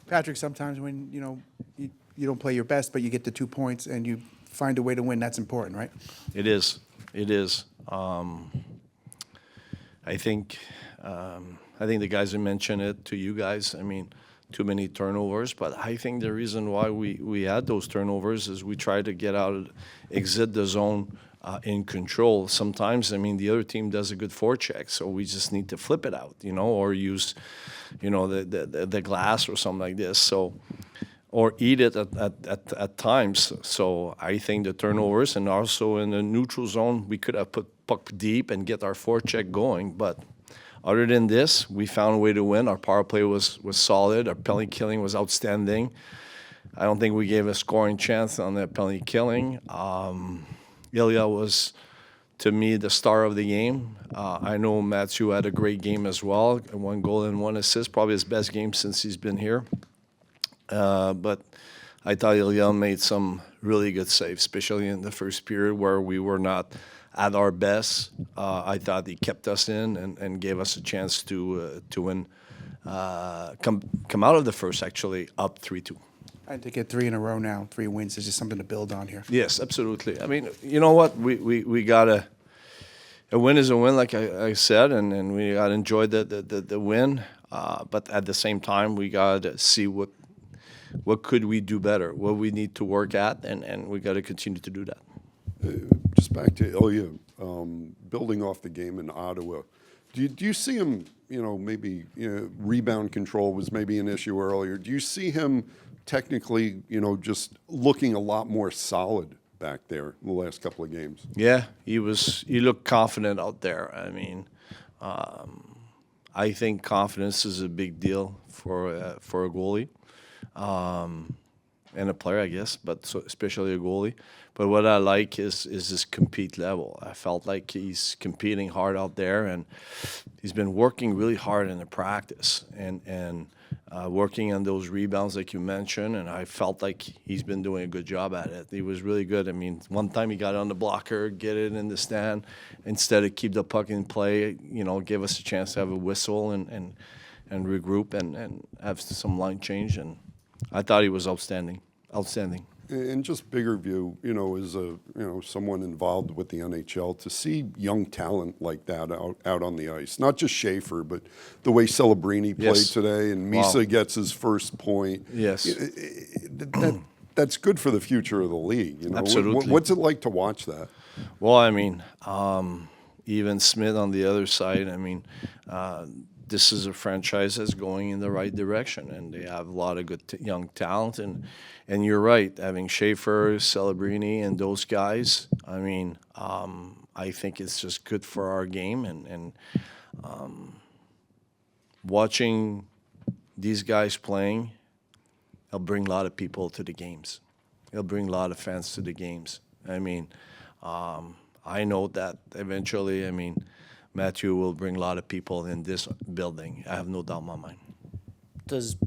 Patrick, sometimes when, you don't play your best, but you get the 2 points and you find a way to win, that's important, right? It is. It is. I think the guys have mentioned it to you guys. I mean, too many turnovers, but I think the reason why we had those turnovers is we try to exit the zone in control. Sometimes, I mean, the other team does a good forecheck, so we just need to flip it out, or use, the glass or something like this. So, or eat it at times. So I think the turnovers, and also in the neutral zone, we could have put puck deep and get our forecheck going. But other than this, we found a way to win. Our power play was solid. Our penalty killing was outstanding. I don't think we gave a scoring chance on that penalty killing. Ilya was, to me, the star of the game. I know Matthew had a great game as well. 1 goal and 1 assist, probably his best game since he's been here. But I thought Ilya made some really good saves, especially in the first period where we were not at our best. I thought he kept us in and gave us a chance to win. Come out of the first, actually, up 3-2. And to get 3 in a row now, 3 wins, is just something to build on here. Yes, absolutely. I mean, you know what? We got a win is a win, like I said, and we got to enjoy the win. But at the same time, we got to see what could we do better, what we need to work at, and we got to continue to do that. Just back to Ilya, building off the game in Ottawa, do you see him, maybe rebound control was maybe an issue earlier. Do you see him technically, just looking a lot more solid back there in the last couple of games? Yeah, he looked confident out there. I mean, I think confidence is a big deal for a goalie. And a player, I guess, but especially a goalie. But what I like is his compete level. I felt like he's competing hard out there, and he's been working really hard in the practice and working on those rebounds like you mentioned, and I felt like he's been doing a good job at it. He was really good. I mean, one time he got on the blocker, get it in the stand, instead of keep the puck in play, give us a chance to have a whistle and regroup and have some line change, and I thought he was outstanding. And just bigger view, as someone involved with the NHL, to see young talent like that out on the ice, not just Schaefer, but the way Celebrini played today, and Misa gets his first point. Yes, that's good for the future of the league. Absolutely. What's it like to watch that? Well, I mean, even Smith on the other side. I mean, this is a franchise that's going in the right direction, and they have a lot of good young talent. And you're right, having Schaefer, Celebrini, and those guys, I mean, I think it's just good for our game. And watching these guys playing, it'll bring a lot of people to the games. It'll bring a lot of fans to the games. I mean, I know that eventually, I mean, Matthew will bring a lot of people in this building. I have no doubt in my mind. Does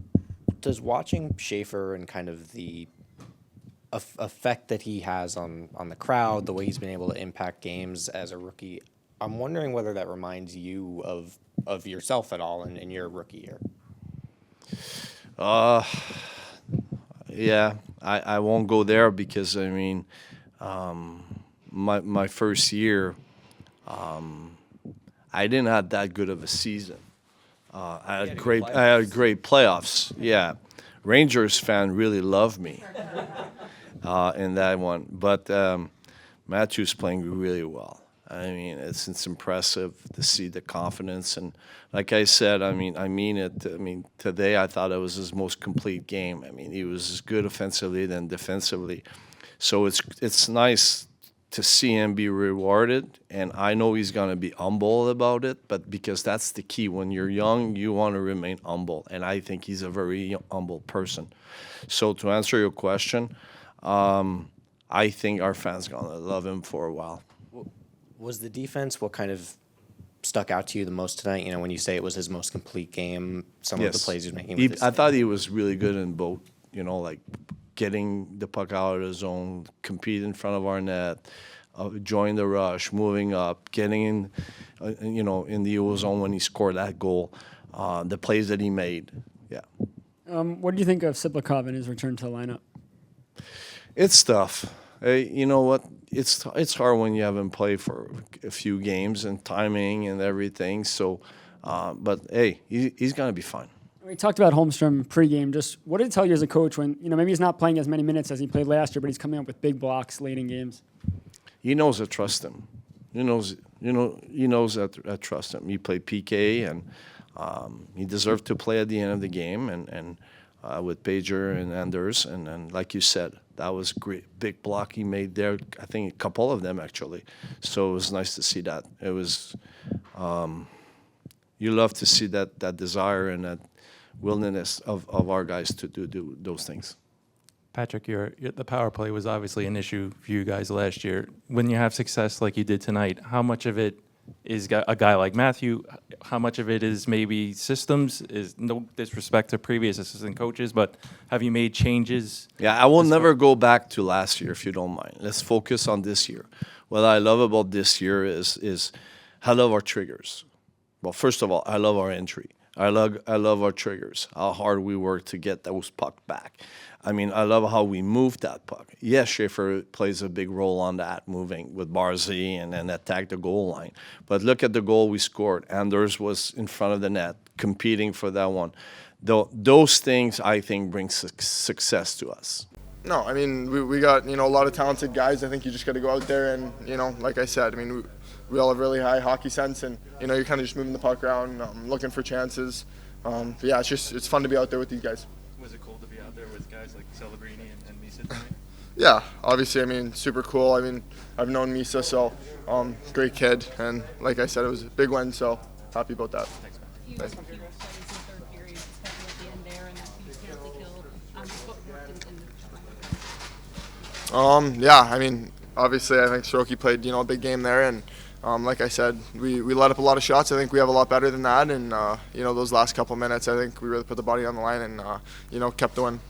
watching Schaefer and kind of the effect that he has on the crowd, the way he's been able to impact games as a rookie, I'm wondering whether that reminds you of yourself at all in your rookie year? Yeah, I won't go there because, I mean, my first year, I didn't have that good of a season. I had great playoffs. Yeah, Rangers fan really loved me in that one. But Matthew's playing really well. I mean, it's impressive to see the confidence, and like I said, I mean it. I mean, today I thought it was his most complete game. I mean, he was as good offensively than defensively. So it's nice to see him be rewarded, and I know he's going to be humble about it, but because that's the key. When you're young, you want to remain humble, and I think he's a very humble person. So to answer your question, I think our fans are going to love him for a while. Was the defense what kind of stuck out to you the most tonight? When you say it was his most complete game, some of the plays he was making. I thought he was really good in both, like getting the puck out of the zone, compete in front of our net, join the rush, moving up, getting in, in the O zone when he scored that goal, the plays that he made. Yeah. What do you think of Siplikov and his return to the lineup? It's tough. Hey, you know what? It's hard when you haven't played for a few games and timing and everything. So, but hey, he's gonna be fine. We talked about Holmstrom pregame. Just what did it tell you as a coach when maybe he's not playing as many minutes as he played last year, but he's coming up with big blocks late in games? He knows I trust him. He knows that I trust him. He played PK, and he deserved to play at the end of the game, and with Pager and Anders, and like you said, that was a great big block he made there. I think a couple of them actually. So it was nice to see that. It was you love to see that desire and that willingness of our guys to do those things. Patrick, the power play was obviously an issue for you guys last year. When you have success like you did tonight, how much of it is a guy like Matthew? How much of it is maybe systems? Is no disrespect to previous assistant coaches, but have you made changes? Yeah, I will never go back to last year if you don't mind. Let's focus on this year. What I love about this year is I love our triggers. Well, first of all, I love our entry. I love our triggers, how hard we work to get those puck back. I mean, I love how we move that puck. Yes, Schaefer plays a big role on that, moving with Barzy and then attack the goal line. But look at the goal we scored. Anders was in front of the net, competing for that one. Those things, I think, bring success to us. No, I mean, we got, a lot of talented guys. I think you just got to go out there and, like I said, I mean, we all have really high hockey sense, and, you're kind of just moving the puck around, looking for chances. But yeah, it's fun to be out there with these guys. Was it cool to be out there with guys like Celebrini and Misa tonight? Yeah, obviously, I mean, super cool. I mean, I've known Misa, so great kid, and like I said, it was a big win, so happy about that. Thanks, man. You guys were hero studies in the third period, especially at the end there, and you penalty kill. What worked in the Yeah, I mean, obviously, I think Sorokin played, a big game there, and like I said, we let up a lot of shots. I think we have a lot better than that, and those last couple minutes, I think we really put the body on the line and kept the win.